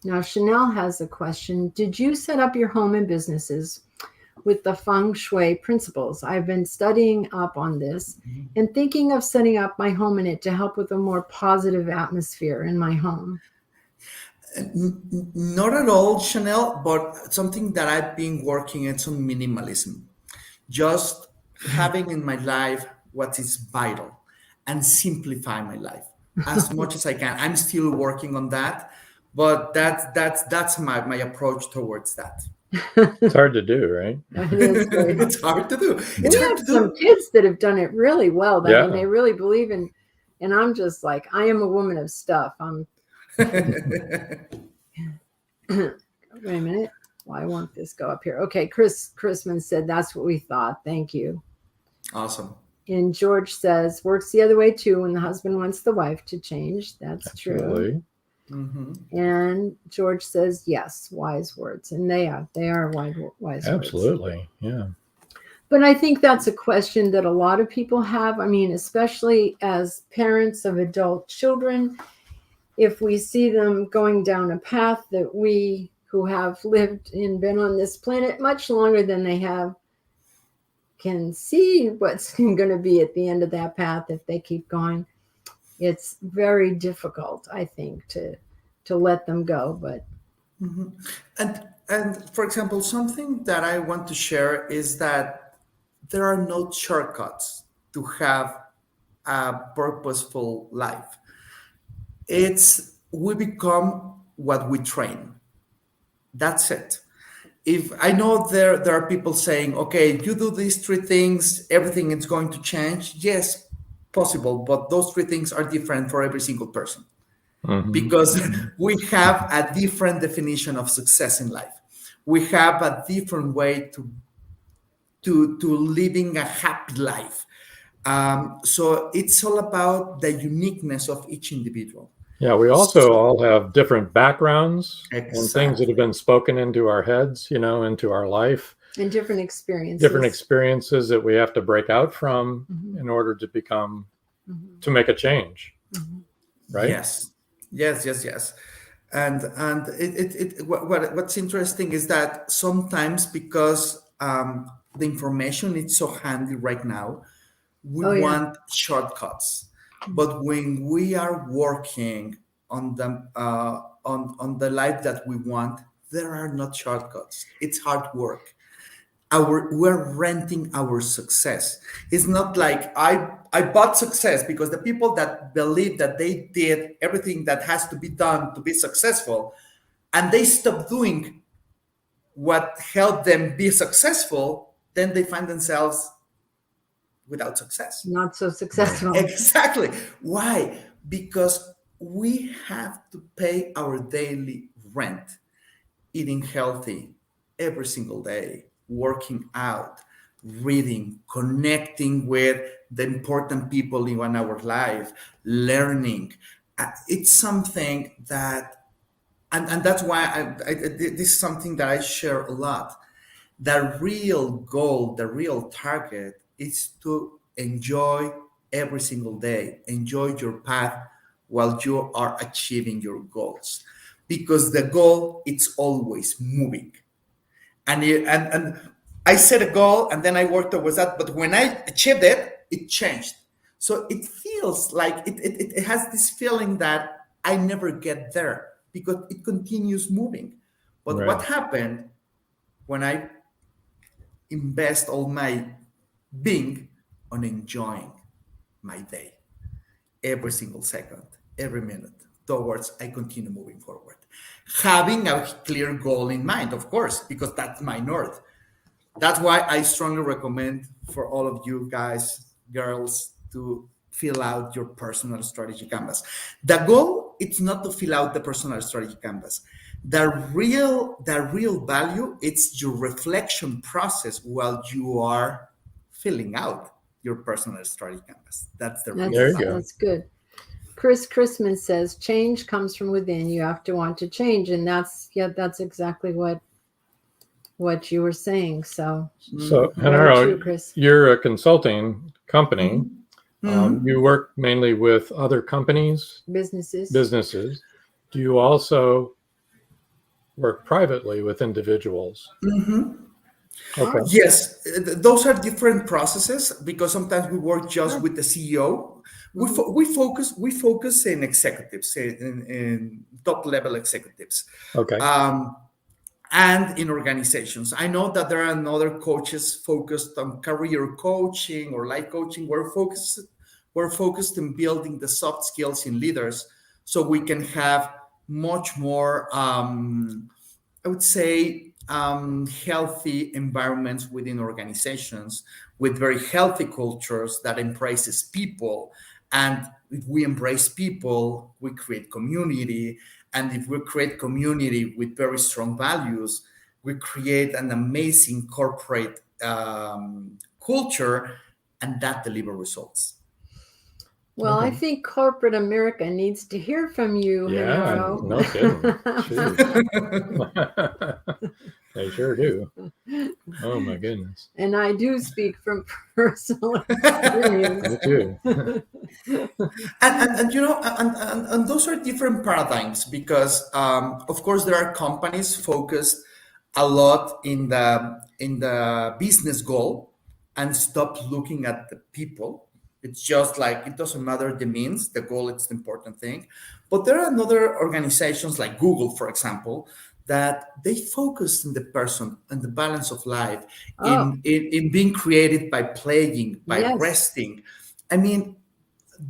Now, Chanel has a question. Did you set up your home and businesses with the feng shui principles? I've been studying up on this and thinking of setting up my home in it to help with a more positive atmosphere in my home. Not at all, Chanel, but something that I've been working on minimalism. Just having in my life what is vital and simplify my life as much as I can. I'm still working on that, but that's my approach towards that. It's hard to do, right? It is very hard. It's hard to do. We have some kids that have done it really well. I mean, they really believe in, and I'm just like, I am a woman of stuff. Wait a minute. Why won't this go up here? Okay, Chris Chrisman said that's what we thought. Thank you. Awesome. And George says works the other way too when the husband wants the wife to change. That's Absolutely. true. Mm-hmm. And George says yes, wise words, and they are wise words. Absolutely, yeah. But I think that's a question that a lot of people have. I mean, especially as parents of adult children, if we see them going down a path that we who have lived and been on this planet much longer than they have can see what's going to be at the end of that path if they keep going, it's very difficult, I think, to let them go. But and for example, something that I want to share is that there are no shortcuts to have a purposeful life. We become what we train. That's it. If I know there are people saying, okay, you do these 3 things, everything is going to change. Yes, possible, but those 3 things are different for every single person. Mm-hmm. Because we have a different definition of success in life. We have a different way to living a happy life. So it's all about the uniqueness of each individual. Yeah, we also all have different backgrounds and things that Exactly. have been spoken into our heads, into our life, And different experiences. different experiences that we have to break out from Mhm. in order to become, Mhm. to make a change, Mhm. right? Yes, yes. And what's interesting is that sometimes because the information is so handy right now, we Oh, yeah. want shortcuts. But when we are working on the life that we want, there are not shortcuts. It's hard work. We're renting our success. It's not like I bought success, because the people that believe that they did everything that has to be done to be successful, and they stop doing what helped them be successful, then they find themselves without success. Not so successful. Exactly. Why? Because we have to pay our daily rent, eating healthy every single day, working out, reading, connecting with the important people in our life, learning. It's something that, and that's why this is something that I share a lot. The real goal, the real target is to enjoy every single day, enjoy your path while you are achieving your goals. Because the goal, it's always moving. And I set a goal and then I worked towards that. But when I achieved it, it changed. So it feels like it has this feeling that I never get there because it continues moving. But Right. what happened when I invest all my being on enjoying my day, every single second, every minute, towards I continue moving forward. Having a clear goal in mind, of course, because that's my north. That's why I strongly recommend for all of you guys, girls, to fill out your personal strategy canvas. The goal, it's not to fill out the personal strategy canvas. The real value, it's your reflection process while you are filling out your personal strategy canvas. That's the real There you value. go. That's good. Chris Chrisman says change comes from within. You have to want to change, and that's exactly what you were saying. So So, very Genaro, true, Chris. you're a consulting company. Mhm. You work mainly with other companies, businesses. Do you also work privately with individuals? Okay. Yes, those are different processes because sometimes we work just with the CEO. We focus in executives, in top level executives, Okay. um, and in organizations. I know that there are other coaches focused on career coaching or life coaching. We're focused in building the soft skills in leaders so we can have much more. I would say healthy environments within organizations with very healthy cultures that embraces people. And if we embrace people, we create community. And if we create community with very strong values, we create an amazing corporate culture, and that deliver results. Well, I Okay. think corporate America needs to hear from you, Yeah, Genaro. no kidding. Jeez. They sure do. Oh my goodness. And I do speak from personal experience. Me too. And those are different paradigms because of course there are companies focused a lot in the business goal and stop looking at the people. It's just like it doesn't matter the means, the goal is the important thing. But there are other organizations like Google, for example, that they focus on the person and the balance of life, Oh, in being created by playing, by yes. resting. I mean,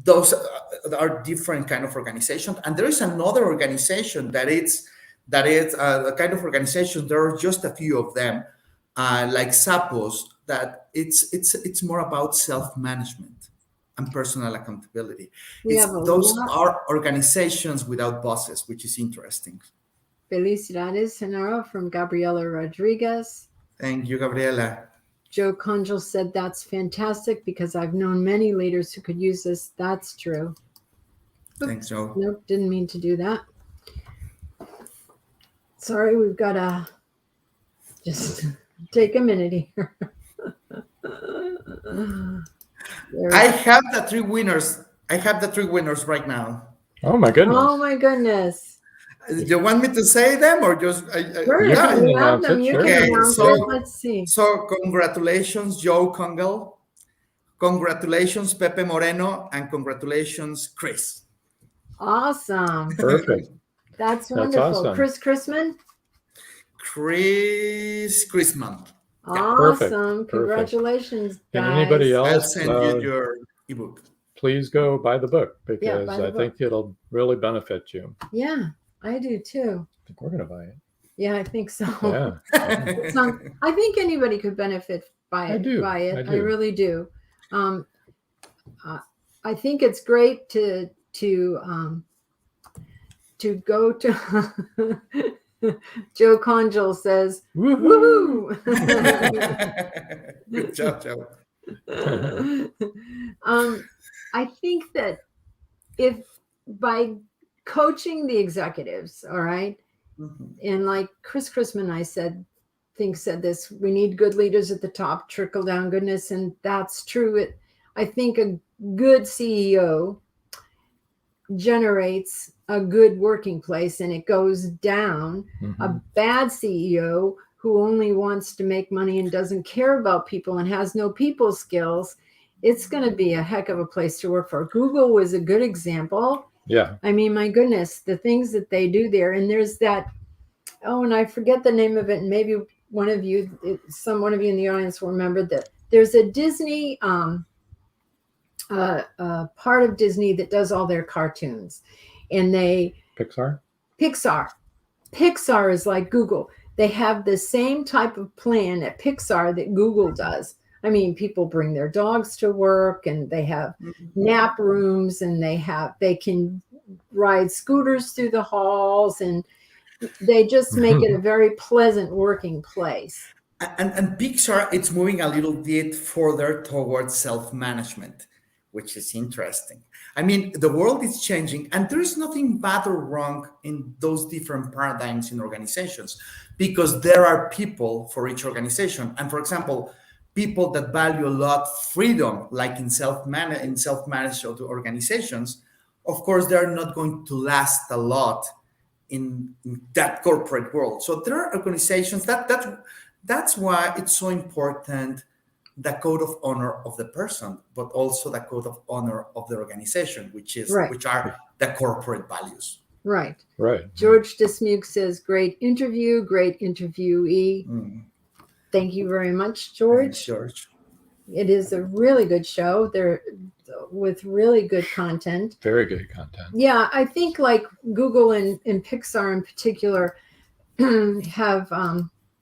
those are different kind of organizations, and there is another organization that is a kind of organization. There are just a few of them, like Sapos, that it's more about self-management and personal accountability. We have It's a those lot. are organizations without bosses, which is interesting. Felicidades, Genaro, from Gabriela Rodriguez. Thank you, Gabriela. Joe Conjal said that's fantastic because I've known many leaders who could use this. That's true. Thanks, Joe. Nope, didn't mean to do that. Sorry, we've got to just take a minute here. I have the three winners. I have the three winners right now. Oh my goodness. Oh my goodness. Do you want me to say them or just? Sure, You can you have announce them. it, You sure. can Okay, announce so- it. Let's see. So congratulations, Joe Congal. Congratulations, Pepe Moreno, and congratulations, Chris. Awesome. Perfect. That's That's wonderful. awesome. Chris Chrisman. Chris Chrisman. Awesome. Perfect. Congratulations, guys. And anybody I'll else, send you your ebook. please go buy the book because buy the I book. think it'll really benefit you. Yeah, I do too. I think we're going to buy it. Yeah, I think so. Yeah. I think anybody could benefit by I it. do. By it, I I do. really do. I think it's great to go to. Joe Conjal says, Woohoo! "Woohoo!" Good job, Joe. I think that if by coaching the executives, all right, and like Chris Chrisman, said this, we need good leaders at the top, trickle down goodness, and that's true. I think a good CEO generates a good working place and it goes down. A bad CEO who only wants to make money and doesn't care about people and has no people skills, it's going to be a heck of a place to work for. Google was a good example. Yeah. I mean, my goodness, the things that they do there. And there's that, and I forget the name of it. And maybe one of you in the audience will remember that there's a Disney, part of Disney that does all their cartoons, and Pixar is like Google. They have the same type of plan at Pixar that Google does. I mean, people bring their dogs to work and they have nap rooms and they can ride scooters through the halls and they just make it a very pleasant working place. And Pixar, it's moving a little bit further towards self-management, which is interesting. I mean, the world is changing and there is nothing bad or wrong in those different paradigms in organizations because there are people for each organization. And for example, people that value a lot freedom, like in self-managed organizations, of course, they're not going to last a lot in that corporate world. So there are organizations that's why it's so important, the code of honor of the person, but also the code of honor of the organization, which are the corporate values. Right. Right. George Dismuke says, great interview, great interviewee. Thank you very much, George. Thanks, George. It is a really good show. They're with really good content. Very good content. Yeah, I think like Google and Pixar in particular have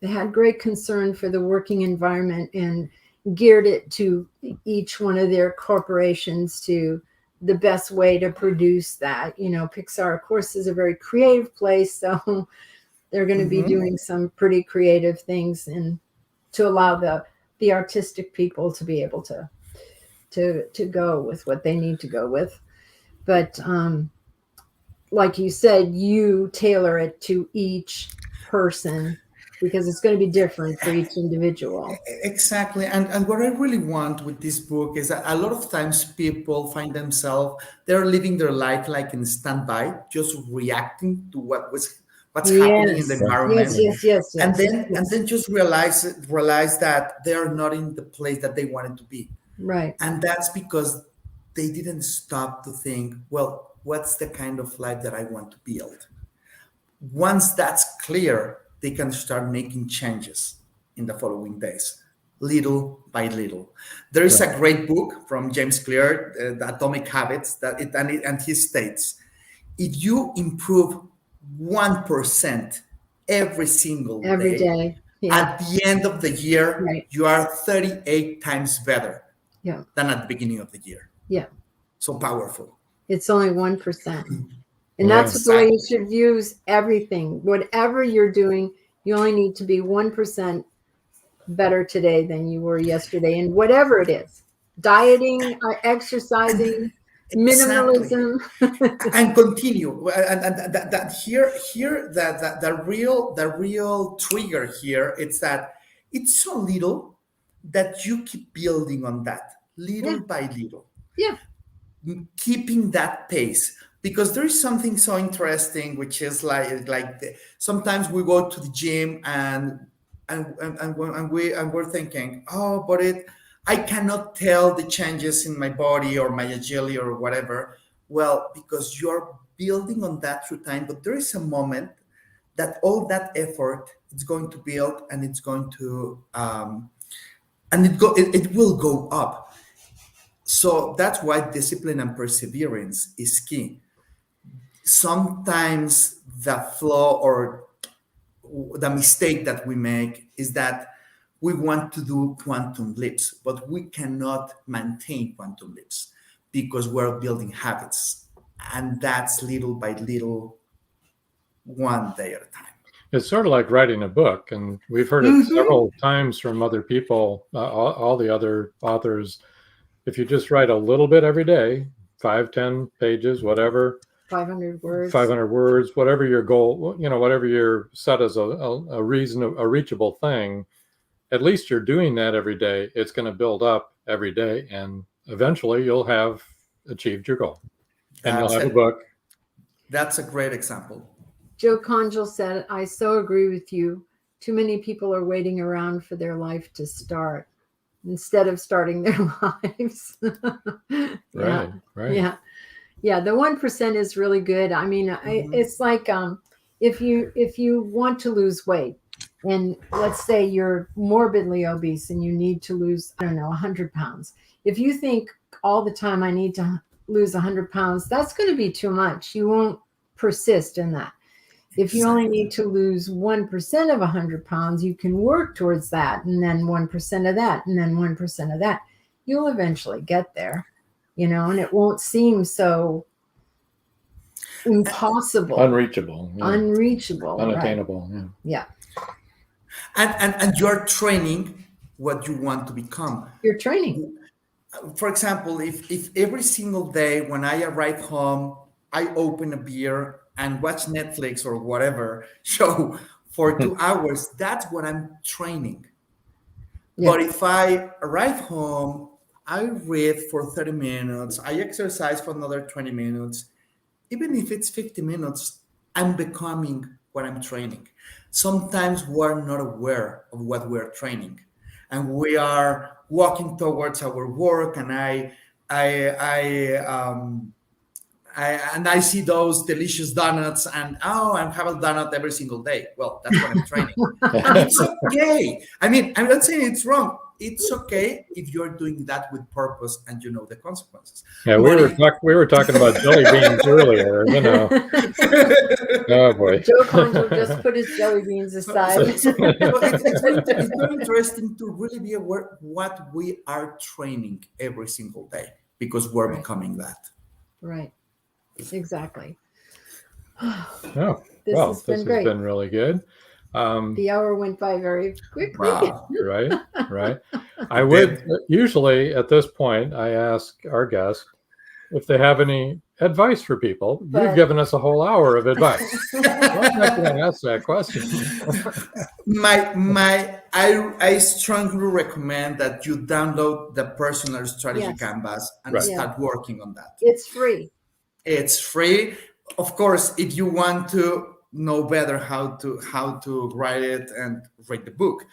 had great concern for the working environment and geared it to each one of their corporations to the best way to produce that. You know, Pixar, of course, is a very creative place, so they're going to be doing some pretty creative things and to allow the artistic people to be able to go with what they need to go with. But like you said, you tailor it to each person because it's going to be different for each individual. Exactly. And what I really want with this book is that a lot of times people find themselves, they're living their life like in standby, just reacting to what's happening in the environment. Yes. And then just realize that they are not in the place that they wanted to be. Right. And that's because they didn't stop to think, well, what's the kind of life that I want to build? Once that's clear, they can start making changes in the following days, little by little. There is a great book from James Clear, The Atomic Habits, and he states, if you improve 1% every single day, at the end of the year, you are 38 times better than at the beginning of the year. Yeah. So powerful. It's only 1%. And that's the way you should use everything. Whatever you're doing, you only need to be 1% better today than you were yesterday. And whatever it is, dieting, exercising, Exactly. Minimalism. And continue. And that here that the real trigger here, it's that it's so little that you keep building on that little Yeah. by little, Yeah. keeping that pace, because there is something so interesting, which is sometimes we go to the gym and we're thinking, oh, but I cannot tell the changes in my body or my agility or whatever. Well, because you're building on that through time, but there is a moment that all that effort is going to build, and it's going to it will go up. So that's why discipline and perseverance is key. Sometimes the flaw or the mistake that we make is that we want to do quantum leaps, but we cannot maintain quantum leaps because we're building habits, and that's little by little, one day at a time. It's sort of like writing a book, and we've heard it several times from other people, all the other authors. If you just write a little bit every day, 5-10 pages, whatever, 500 words. 500 words, whatever your goal, whatever you're set as a reachable thing, at least you're doing that every day. It's going to build up every day, and eventually you'll have achieved your goal, and you'll have a book. That's a great example. Joe Conjal said, I so agree with you. Too many people are waiting around for their life to start instead of starting their lives. Right. Yeah. The 1% is really good. I mean, it's like if you want to lose weight, and let's say you're morbidly obese and you need to lose, 100 pounds. If you think all the time, I need to lose 100 pounds, that's going to be too much. You won't persist in that. If you only need to lose 1% of 100 pounds, you can work towards that, and then 1% of that, and then 1% of that. You'll eventually get there, and it won't seem so impossible. Unreachable. Yeah. Unreachable. Unattainable. Right. Yeah. And you're training what you want to become. You're training. For example, if every single day when I arrive home, I open a beer and watch Netflix or whatever show for 2 hours, that's what I'm training. Yeah. But if I arrive home, I read for 30 minutes, I exercise for another 20 minutes, even if it's 50 minutes, I'm becoming what I'm training. Sometimes we're not aware of what we're training, and we are walking towards our work, and I see those delicious donuts, and I have a donut every single day. Well, that's what I'm training. And it's okay. I mean, I'm not saying it's wrong. It's okay if you're doing that with purpose and you know the consequences. Yeah, we were talking about jelly beans earlier. Oh boy. Joe Conjal just put his jelly beans aside. It's very interesting to really be aware what we are training every single day, because we're becoming that. Right. Exactly. Oh, this has been really good. The hour went by very quickly. Wow. Right. I would usually at this point, I ask our guests if they have any advice for people. You've given us a whole hour of advice. I'm not going to ask that question. I strongly recommend that you download the personal strategy canvas and start working on that. It's free. It's free. Of course, if you want to know better how to write it and read the book,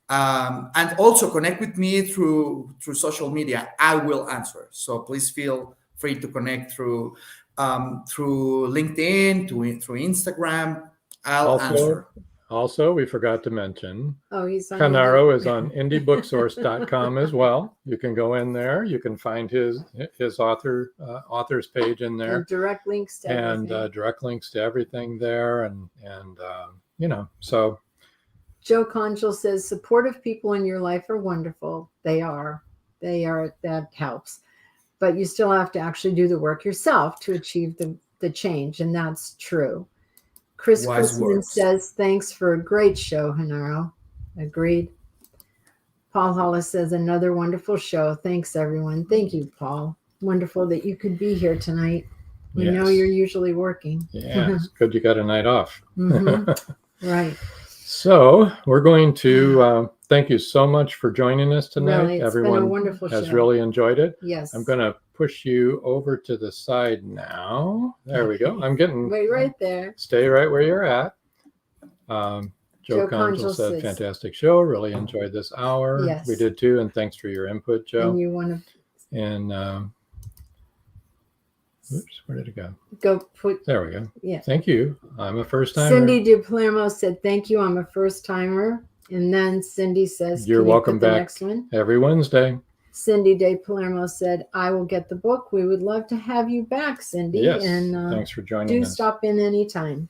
and also connect with me through social media, I will answer. So please feel free to connect through LinkedIn, through Instagram. I'll answer. Also, we forgot to mention, he's on GENARO is on indiebooksource.com as well. You can go in there. You can find his author's page in there. And direct links to everything. And direct links to everything there. And so. Joe Conjal says, supportive people in your life are wonderful. They are. That helps. But you still have to actually do the work yourself to achieve the change. And that's true. Chris Chrisman says, thanks for a great show, Genaro. Agreed. Paul Hollis says, another wonderful show. Thanks, everyone. Thank you, Paul. wonderful that you could be here tonight. We know Yes. you're usually working. Yeah, it's good you got a night off. Right. So we're going to thank you so much for joining us tonight. Really, it's been a Everyone wonderful has show. really enjoyed it. Yes. I'm going to push you over to the side now. There we go. I'm getting Wait right there. Stay right where you're at. Joe Conjal Conjal said, says- fantastic show. Really enjoyed this hour. Yes. We did too. And thanks for your input, Joe. And you want to And oops, where did it go? go put, There we go. yeah. Thank you. I'm a first timer. Cindy DePlermo said, thank you. I'm a first timer. And then Cindy says, You're can you welcome put the back next one? every Wednesday. Cindy De Palermo said, I will get the book. We would love to have you back, Cindy. Yes. And Thanks for joining do us. stop in anytime.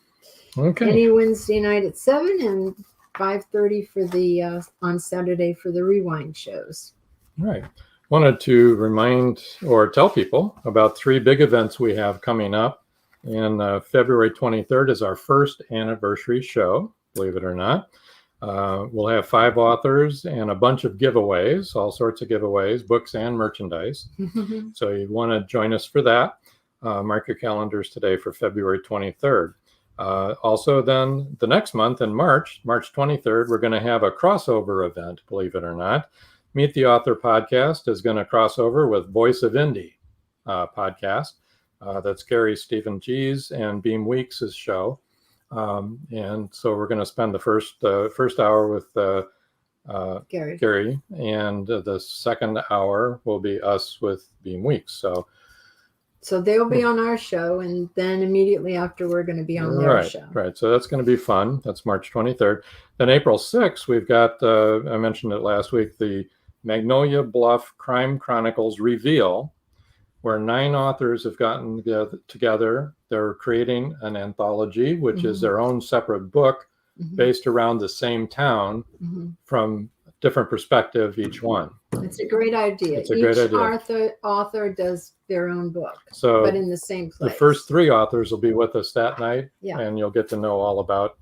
Okay. Any Wednesday night at 7 and 5:30 for the on Saturday for the rewind shows. All right. Wanted to remind or tell people about 3 big events we have coming up. And February 23rd is our first anniversary show, believe it or not. We'll have 5 authors and a bunch of giveaways, all sorts of giveaways, books and merchandise. So you want to join us for that. Mark your calendars today for February 23rd. Also then the next month in March 23rd, we're going to have a crossover event, believe it or not. Meet the Author podcast is going to cross over with Voice of Indie podcast. That's Gary Stephen G's and Beam Weeks' show. And so we're going to spend the first hour with Gary, and the second hour will be us with Beam Weeks. So they'll be on our show, and then immediately after we're going to be on their show. Right. So that's going to be fun. That's March 23rd. Then April 6th, we've got, I mentioned it last week, the Magnolia Bluff Crime Chronicles Reveal, where 9 authors have gotten together. They're creating an anthology, which is their own separate book based around the same town from different perspective, each one. It's a great idea. It's a great idea. Each author does their own book, So but in the same place. the first 3 authors will be with us that night, Yeah. and you'll get to know all about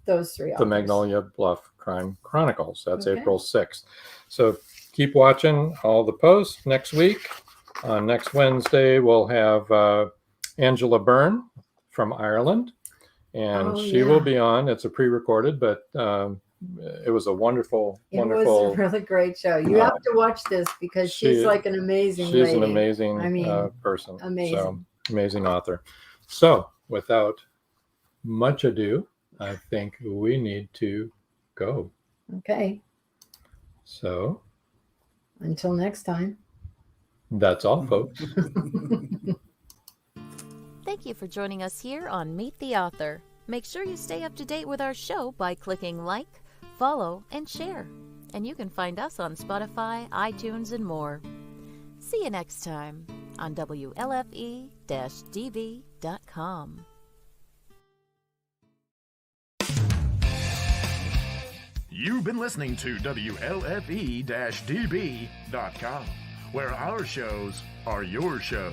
those 3 the authors. Magnolia Bluff Crime Chronicles. That's Okay. April 6th. So keep watching all the posts next week. Next Wednesday, we'll have Angela Byrne from Ireland, and she will be on. It's a pre-recorded, but it was a wonderful. It was a really great show. You have to watch this because she's like an amazing lady. She's an amazing person. Amazing. So, amazing author. So without much ado, I think we need to go. Okay. So until next time. That's all, folks. Thank you for joining us here on Meet the Author. Make sure you stay up to date with our show by clicking like, follow, and share. And you can find us on Spotify, iTunes, and more. See you next time on WLFE-DB.com. You've been listening to WLFE-DB.com, where our shows are your shows.